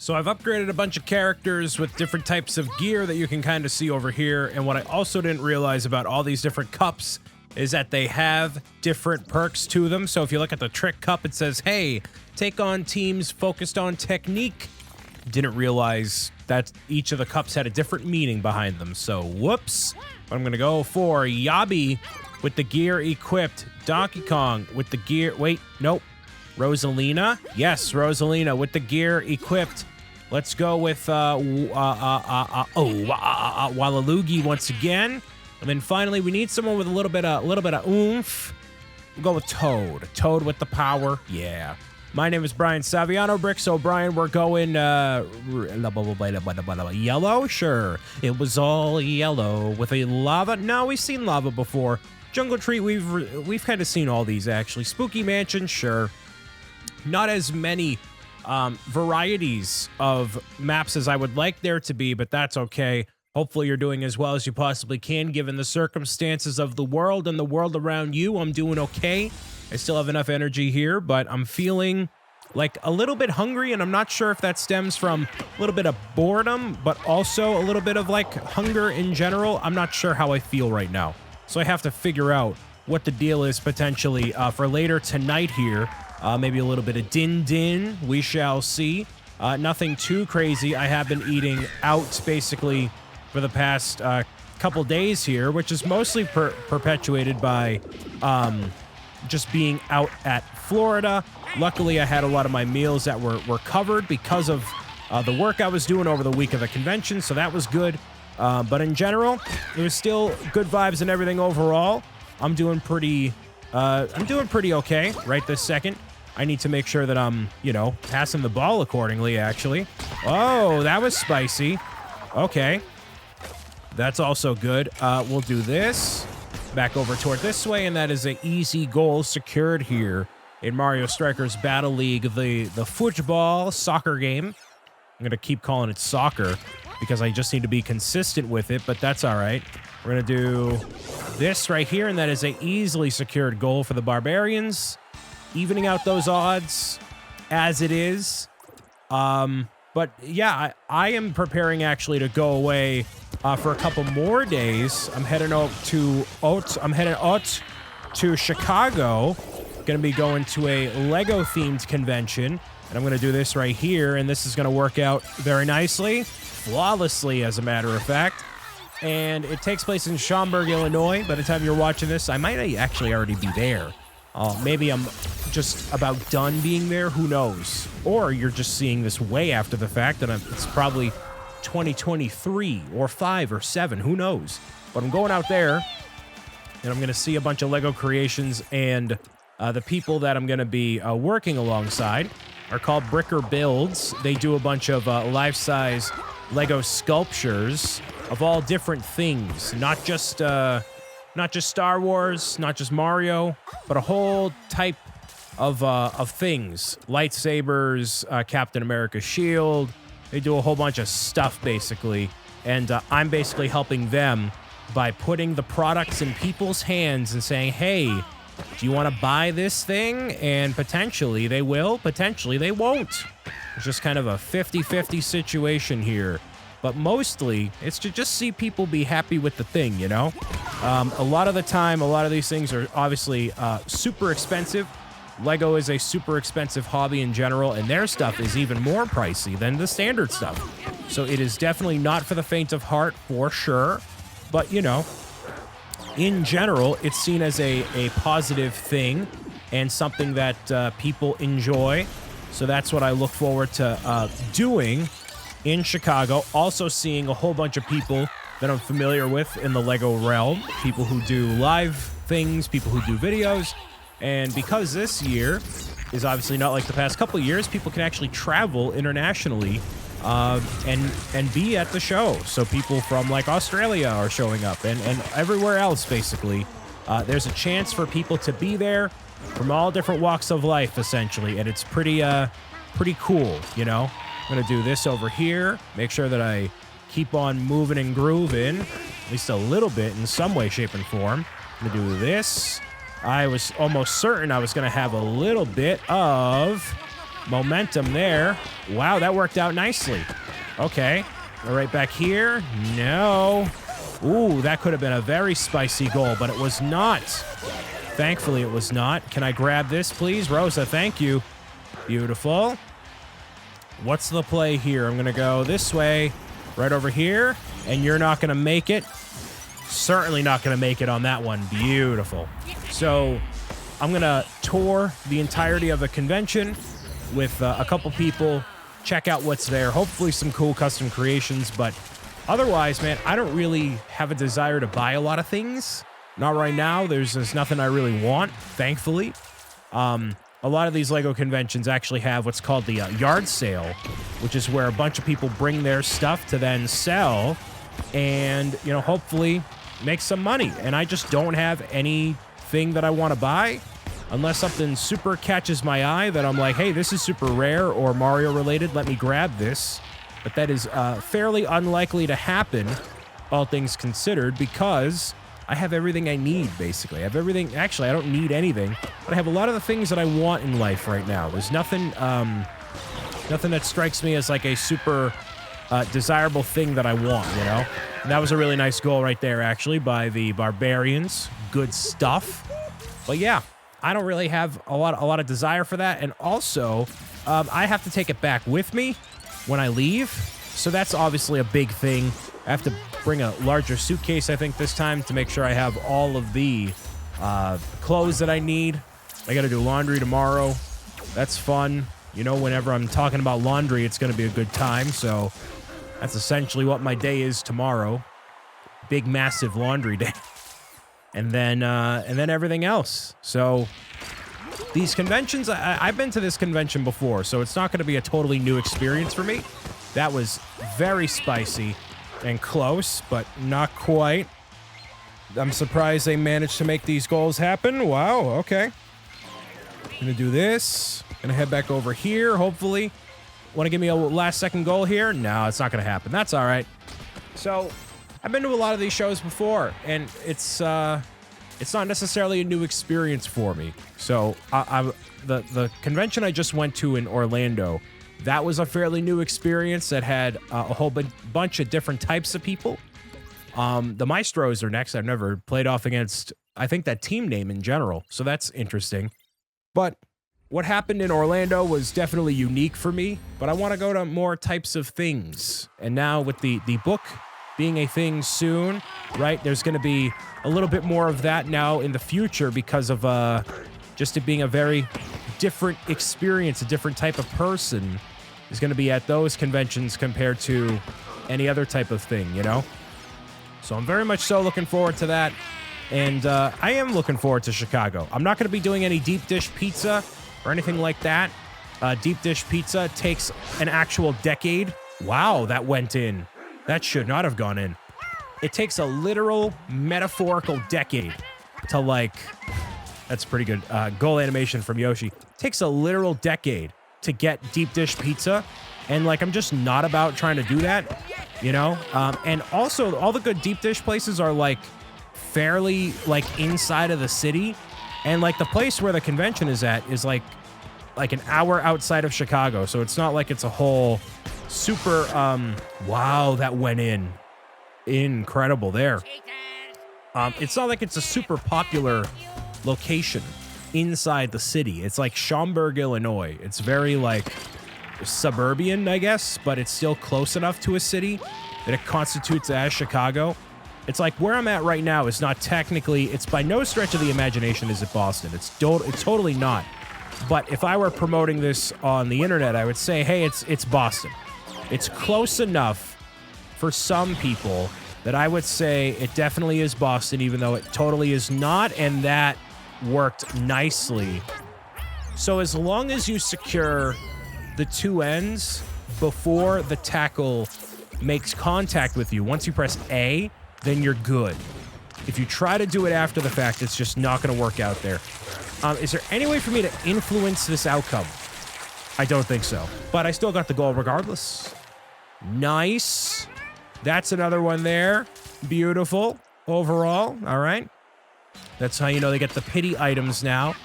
So I've upgraded a bunch of characters with different types of gear that you can kind of see over here. And what I also didn't realize about all these different cups is that they have different perks to them. So if you look at the trick cup, it says, hey, take on teams focused on technique. Didn't realize that each of the cups had a different meaning behind them. So whoops. But I'm going to go for Yabi with the gear equipped. Donkey Kong with the gear. Wait, nope. Rosalina. Yes, Rosalina with the gear equipped. Let's go with Waluigi once again. And then finally, we need someone with a little bit of oomph. We'll go with Toad. Toad with the power. Yeah. My name is Brian Saviano, BricksOBrian. We're going yellow? Sure. It was all yellow with a lava. No, we've seen lava before. Jungle Tree, we've kind of seen all these, actually. Spooky Mansion, sure. Not as many varieties of maps as I would like there to be, but that's okay. Hopefully you're doing as well as you possibly can, given the circumstances of the world and the world around you. I'm doing okay. I still have enough energy here, but I'm feeling like a little bit hungry, and I'm not sure if that stems from a little bit of boredom, but also a little bit of like hunger in general. I'm not sure how I feel right now. So I have to figure out what the deal is potentially for later tonight here. Maybe a little bit of din-din. We shall see. Nothing too crazy. I have been eating out basically for the past couple days here, which is mostly perpetuated by just being out at Florida. Luckily, I had a lot of my meals that were covered because of the work I was doing over the week of the convention, so that was good. But in general, it was still good vibes and everything overall. I'm doing pretty okay right this second. I need to make sure that I'm, passing the ball accordingly, actually. Oh, that was spicy. Okay. That's also good. We'll do this. Back over toward this way, and that is an easy goal secured here in Mario Strikers Battle League, the football soccer game. I'm going to keep calling it soccer because I just need to be consistent with it, but that's all right. We're going to do this right here, and that is an easily secured goal for the Barbarians, evening out those odds as it is. But yeah, I am preparing actually to go away for a couple more days. I'm heading out to Chicago. Going to be going to a Lego themed convention, and I'm going to do this right here, and this is going to work out very nicely, flawlessly as a matter of fact. And it takes place in Schaumburg, Illinois. By the time you're watching this, I might actually already be there. Maybe I'm just about done being there. Who knows? Or you're just seeing this way after the fact, and it's probably 2023 or 5 or 7. Who knows? But I'm going out there, and I'm going to see a bunch of Lego creations, and the people that I'm going to be working alongside are called BricksOBrian. They do a bunch of life-size Lego sculptures of all different things, not just Star Wars, not just Mario, but a whole type of things. Lightsabers, Captain America's shield. They do a whole bunch of stuff, basically. And I'm basically helping them by putting the products in people's hands and saying, hey, do you want to buy this thing? And potentially they will, potentially they won't. It's just kind of a 50-50 situation here. But mostly, it's to just see people be happy with the thing, A lot of the time, a lot of these things are obviously super expensive. Lego is a super expensive hobby in general, and their stuff is even more pricey than the standard stuff. So it is definitely not for the faint of heart, for sure. But, in general, it's seen as a positive thing and something that people enjoy. So that's what I look forward to doing in Chicago. Also seeing a whole bunch of people that I'm familiar with in the Lego realm. People who do live things, people who do videos. And because this year is obviously not like the past couple of years, people can actually travel internationally and be at the show. So people from like Australia are showing up and everywhere else, basically. There's a chance for people to be there from all different walks of life, essentially. And it's pretty cool, I'm going to do this over here. Make sure that I keep on moving and grooving, at least a little bit in some way, shape, and form. I'm going to do this. I was almost certain I was going to have a little bit of momentum there. Wow, that worked out nicely. Okay. Right back here. No. Ooh, that could have been a very spicy goal, but it was not. Thankfully, it was not. Can I grab this, please? Rosa, thank you. Beautiful. What's the play here? I'm going to go this way, right over here, and you're not going to make it. Certainly not going to make it on that one. Beautiful. So I'm going to tour the entirety of the convention with a couple people, check out what's there, hopefully some cool custom creations, but otherwise, man, I don't really have a desire to buy a lot of things. Not right now. There's nothing I really want, thankfully. A lot of these LEGO conventions actually have what's called the yard sale, which is where a bunch of people bring their stuff to then sell and, you know, hopefully make some money. And I just don't have anything that I want to buy unless something super catches my eye that I'm like, hey, this is super rare or Mario related. Let me grab this. But that is fairly unlikely to happen, all things considered, because I have everything I need, basically. I have everything. Actually, I don't need anything, but I have a lot of the things that I want in life right now. There's nothing that strikes me as like a super desirable thing that I want, you know? And that was a really nice goal right there, actually, by the Barbarians. Good stuff. But yeah, I don't really have a lot of desire for that. And also, I have to take it back with me when I leave. So that's obviously a big thing. I have to bring a larger suitcase, I think, this time to make sure I have all of the clothes that I need. I got to do laundry tomorrow. That's fun. You know, whenever I'm talking about laundry, it's going to be a good time. So that's essentially what my day is tomorrow. Big, massive laundry day. And then everything else. So these conventions, I've been to this convention before, so it's not going to be a totally new experience for me. That was very spicy and close, but not quite. I'm surprised they managed to make these goals happen. Wow, okay. Gonna do this. Gonna head back over here, hopefully. Want to give me a last-second goal here? No, it's not gonna happen. That's all right. So, I've been to a lot of these shows before, and it's not necessarily a new experience for me. So, the convention I just went to in Orlando, that was a fairly new experience that had a whole bunch of different types of people. The Maestros are next. I've never played off against, I think, that team name in general, so that's interesting. But what happened in Orlando was definitely unique for me, but I want to go to more types of things. And now with the book being a thing soon, right, there's going to be a little bit more of that now in the future because of just it being a very different experience, a different type of person is going to be at those conventions compared to any other type of thing, you know? So I'm very much so looking forward to that. And I am looking forward to Chicago. I'm not going to be doing any deep dish pizza or anything like that. Deep dish pizza takes an actual decade. Wow, that went in. That should not have gone in. It takes a literal, metaphorical decade to, like... That's pretty good. Goal animation from Yoshi. It takes a literal decade to get deep dish pizza. And, like, I'm just not about trying to do that, you know? And also, all the good deep dish places are, like, fairly, like, inside of the city. And, like, the place where the convention is at is, like an hour outside of Chicago. So it's not like it's a whole super, wow, that went in. Incredible there. It's not like it's a super popular location inside the city. It's like Schaumburg, Illinois. It's very, like, suburban, I guess, but it's still close enough to a city that it constitutes as Chicago. It's like where I'm at right now is not technically, it's by no stretch of the imagination is it Boston. It's totally not. But if I were promoting this on the internet, I would say, hey, it's Boston. It's close enough for some people that I would say it definitely is Boston, even though it totally is not, and that worked nicely. So as long as you secure the two ends before the tackle makes contact with you, once you press A, then you're good. If you try to do it after the fact, it's just not going to work out there. Is there any way for me to influence this outcome? I don't think so. But I still got the goal regardless. Nice. That's another one there. Beautiful. Overall. All right. That's how you know they get the pity items now.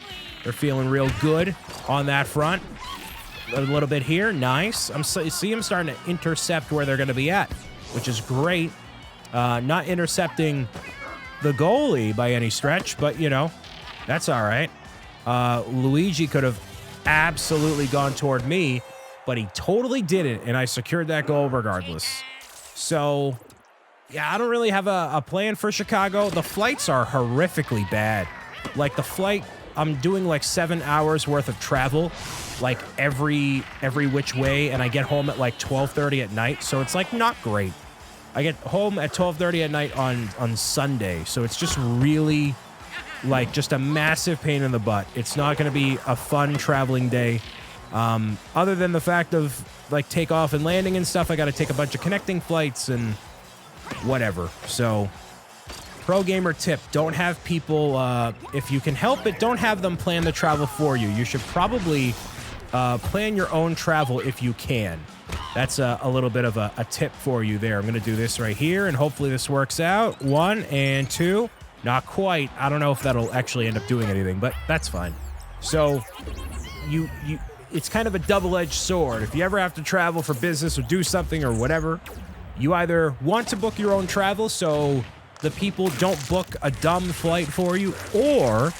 They're feeling real good on that front. a little bit here. Nice. See him starting to intercept where they're going to be at, which is great. Not intercepting the goalie by any stretch, but, you know, that's all right. Luigi could have absolutely gone toward me, but he totally didn't, and I secured that goal regardless. So, yeah, I don't really have a plan for Chicago. The flights are horrifically bad. Like, the flight, I'm doing like 7 hours worth of travel, like every which way, and I get home at like 12:30 at night, so it's like not great. I get home at 12:30 at night on Sunday, so it's just really like just a massive pain in the butt. It's not going to be a fun traveling day. Other than the fact of like takeoff and landing and stuff, I got to take a bunch of connecting flights and whatever. So pro gamer tip, don't have people, if you can help it, don't have them plan the travel for you. You should probably plan your own travel if you can. That's a little bit of a tip for you there. I'm going to do this right here, and hopefully this works out. 1 and 2. Not quite. I don't know if that'll actually end up doing anything, but that's fine. So it's kind of a double-edged sword. If you ever have to travel for business or do something or whatever, you either want to book your own travel so the people don't book a dumb flight for you, or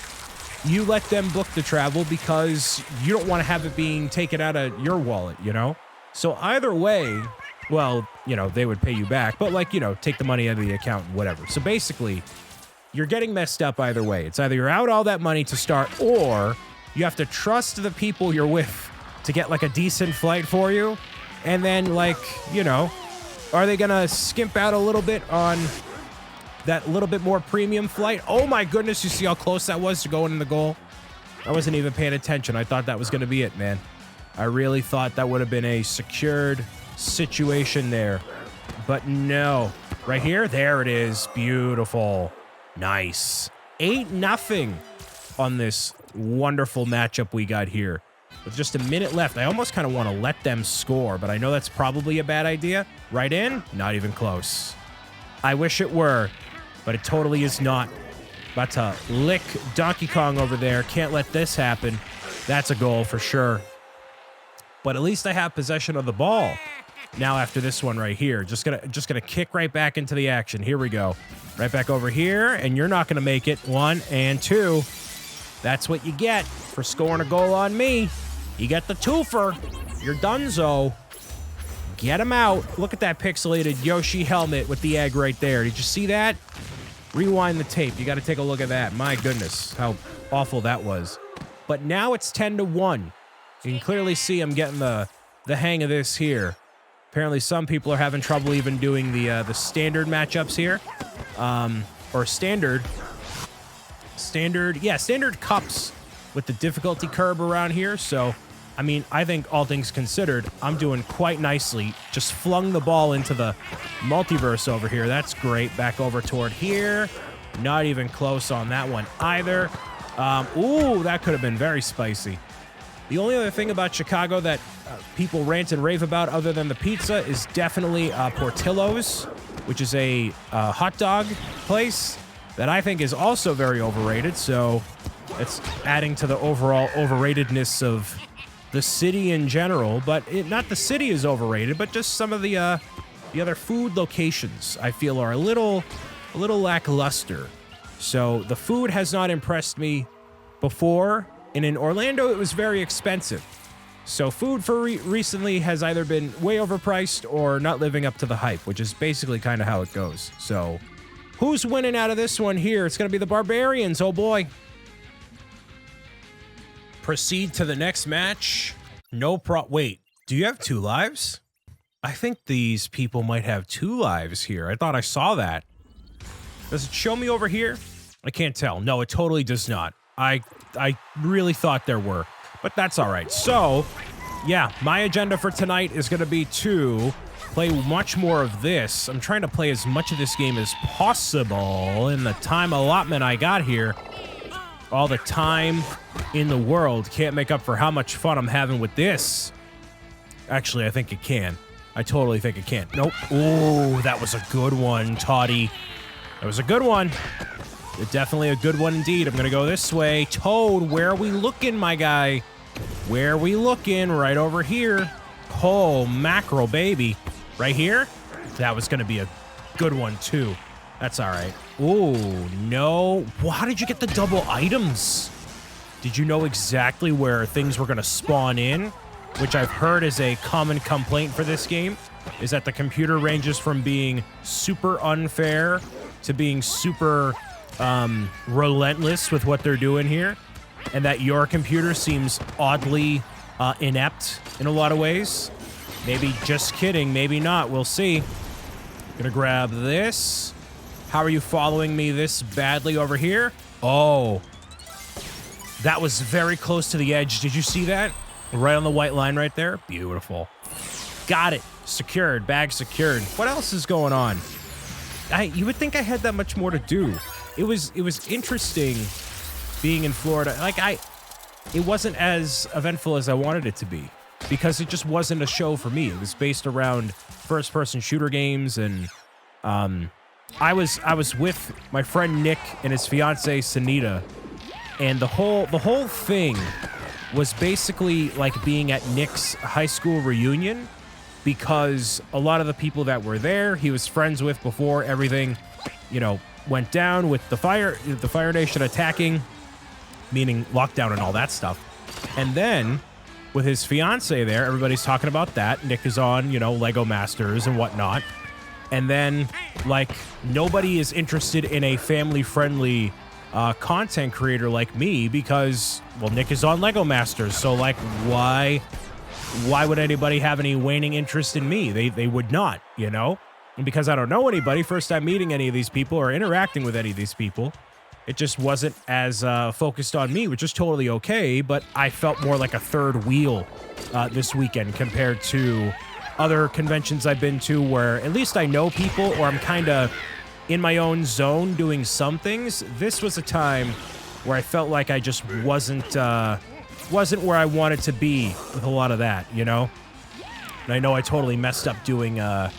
you let them book the travel because you don't want to have it being taken out of your wallet, you know? So either way, well, you know, they would pay you back, but like, you know, take the money out of the account, whatever. So basically, you're getting messed up either way. It's either you're out all that money to start, or you have to trust the people you're with to get like a decent flight for you. And then like, you know, are they gonna skimp out a little bit on that little bit more premium flight? Oh my goodness, you see how close that was to going in the goal? I wasn't even paying attention. I thought that was gonna be it, man. I really thought that would have been a secured situation there. But no. Right here? There it is. Beautiful. Nice. 8-0 on this wonderful matchup we got here. With just a minute left, I almost kind of want to let them score, but I know that's probably a bad idea. Right in? Not even close. I wish it were, but it totally is not. About to lick Donkey Kong over there. Can't let this happen. That's a goal for sure. But at least I have possession of the ball. Now after this one right here, just gonna kick right back into the action. Here we go. Right back over here, and you're not gonna make it. 1 and 2. That's what you get for scoring a goal on me. You get the twofer. You're donezo. Get him out. Look at that pixelated Yoshi helmet with the egg right there. Did you see that? Rewind the tape. You got to take a look at that. My goodness, how awful that was. But now it's 10-1. You can clearly see I'm getting the hang of this here. Apparently some people are having trouble even doing the standard matchups here. Or standard cups with the difficulty curve around here. So, I mean, I think all things considered, I'm doing quite nicely. Just flung the ball into the multiverse over here. That's great. Back over toward here. Not even close on that one either. Ooh, that could have been very spicy. The only other thing about Chicago that people rant and rave about other than the pizza is definitely Portillo's, which is a hot dog place that I think is also very overrated. So it's adding to the overall overratedness of the city in general. But not the city is overrated, but just some of the other food locations I feel are a little lackluster. So the food has not impressed me before. And in Orlando, it was very expensive. So food for recently has either been way overpriced or not living up to the hype, which is basically kind of how it goes. So who's winning out of this one here? It's going to be the Barbarians. Oh, boy. Proceed to the next match. Wait, do you have 2 lives? I think these people might have 2 lives here. I thought I saw that. Does it show me over here? I can't tell. No, it totally does not. I really thought there were, but that's all right. So, yeah, my agenda for tonight is going to be to play much more of this. I'm trying to play as much of this game as possible in the time allotment I got here. All the time in the world can't make up for how much fun I'm having with this. Actually, I think it can. I totally think it can. Nope. Ooh, that was a good one, Toddy. That was a good one. Definitely a good one indeed. I'm going to go this way. Toad, where are we looking, my guy? Where are we looking? Right over here. Oh, mackerel, baby. Right here? That was going to be a good one, too. That's all right. Oh, no. Well, how did you get the double items? Did you know exactly where things were going to spawn in? Which I've heard is a common complaint for this game, is that the computer ranges from being super unfair to being super relentless with what they're doing here, and that your computer seems oddly inept in a lot of ways. Maybe just kidding, maybe not. We'll see. Gonna grab this. How are you following me this badly over here? Oh, that was very close to the edge. Did you see that? Right on the white line right there. Beautiful. Got it. Secured. Bag secured. What else is going on? You would think I had that much more to do. It was interesting being in Florida. Like, it wasn't as eventful as I wanted it to be because it just wasn't a show for me. It was based around first-person shooter games, and I was with my friend Nick and his fiancée Sunita, and the whole thing was basically like being at Nick's high school reunion, because a lot of the people that were there, he was friends with before everything, went down with the Fire Nation attacking, meaning lockdown and all that stuff. And then with his fiance there, everybody's talking about that. Nick is on, Lego Masters and whatnot. And then, like, nobody is interested in a family-friendly content creator like me because, well, Nick is on Lego Masters. So, like, why would anybody have any waning interest in me? They would not, And because I don't know anybody, first time meeting any of these people or interacting with any of these people, it just wasn't as focused on me, which is totally okay. But I felt more like a third wheel this weekend compared to other conventions I've been to where at least I know people or I'm kind of in my own zone doing some things. This was a time where I felt like I just wasn't where I wanted to be with a lot of that, And I know I totally messed up doing a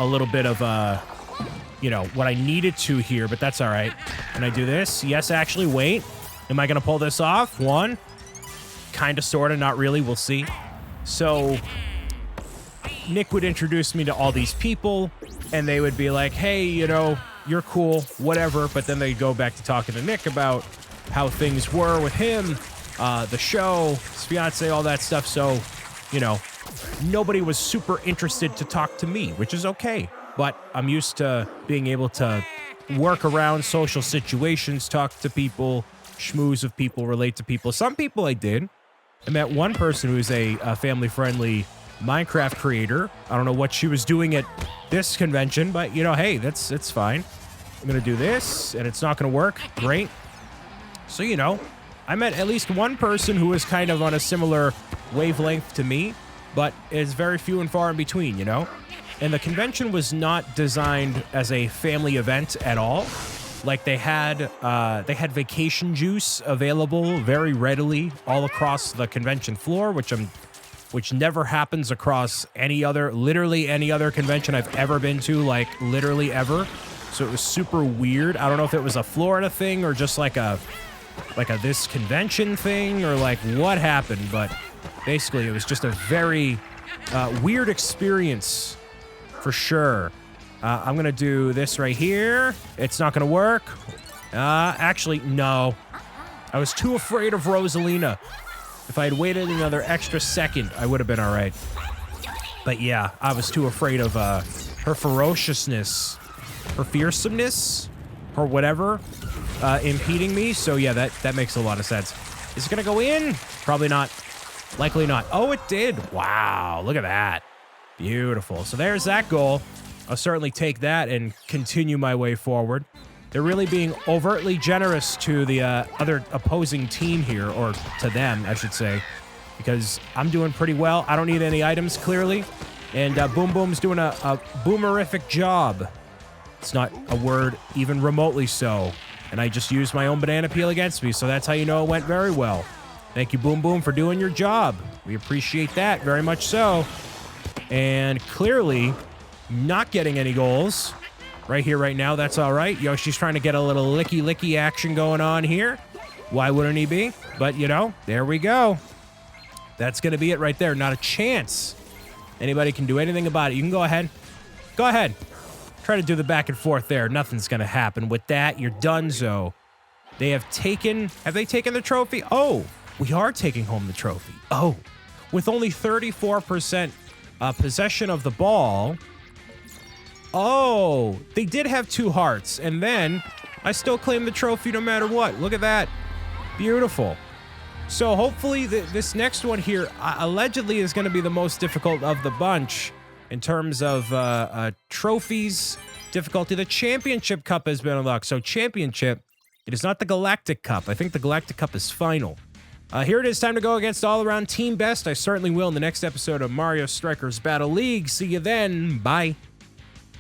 little bit of what I needed to here, but that's all right. Can I do this? Yes, actually, wait. Am I going to pull this off? One. Kind of, sort of, not really. We'll see. So Nick would introduce me to all these people, and they would be like, hey, you're cool, whatever. But then they'd go back to talking to Nick about how things were with him, the show, his fiance, all that stuff. So, nobody was super interested to talk to me, which is okay. But I'm used to being able to work around social situations, talk to people, schmooze with people, relate to people. Some people I did. I met one person who's a family-friendly Minecraft creator. I don't know what she was doing at this convention, but, hey, it's fine. I'm going to do this, and it's not going to work. Great. So, I met at least one person who was kind of on a similar wavelength to me, but is very few and far in between, And the convention was not designed as a family event at all. Like they had vacation juice available very readily all across the convention floor, which never happens across literally any other convention I've ever been to, like literally ever. So it was super weird. I don't know if it was a Florida thing or just like a this convention thing or like what happened, but basically it was just a very weird experience for sure. I'm going to do this right here. It's not going to work. Actually, no. I was too afraid of Rosalina. If I had waited another extra second, I would have been all right. But yeah, I was too afraid of her ferociousness, her fearsomeness, or whatever, impeding me. So yeah, that makes a lot of sense. Is it going to go in? Probably not. Likely not. Oh, it did. Wow, look at that. Beautiful. So there's that goal. I'll certainly take that and continue my way forward. They're really being overtly generous to the other opposing team here, or to them, I should say, because I'm doing pretty well. I don't need any items, clearly, and Boom Boom's doing a boomerific job. It's not a word even remotely so, and I just used my own banana peel against me, so that's how you know it went very well. Thank you, Boom Boom, for doing your job. We appreciate that very much so. And clearly not getting any goals right here, right now. That's all right. Yoshi's trying to get a little licky action going on here. Why wouldn't he be? But, there we go. That's going to be it right there. Not a chance anybody can do anything about it. You can go ahead. Go ahead. Try to do the back and forth there. Nothing's going to happen. With that, you're donezo. They have they taken the trophy? Oh, we are taking home the trophy. Oh, with only 34% possession of the ball. Oh, they did have 2 hearts. And then I still claim the trophy no matter what. Look at that. Beautiful. So hopefully this next one here allegedly is going to be the most difficult of the bunch in terms of trophies, difficulty. The Championship Cup has been unlocked. So Championship, it is not the Galactic Cup. I think the Galactic Cup is final. Here it is, time to go against all-around Team Best. I certainly will in the next episode of Mario Strikers Battle League. See you then. Bye.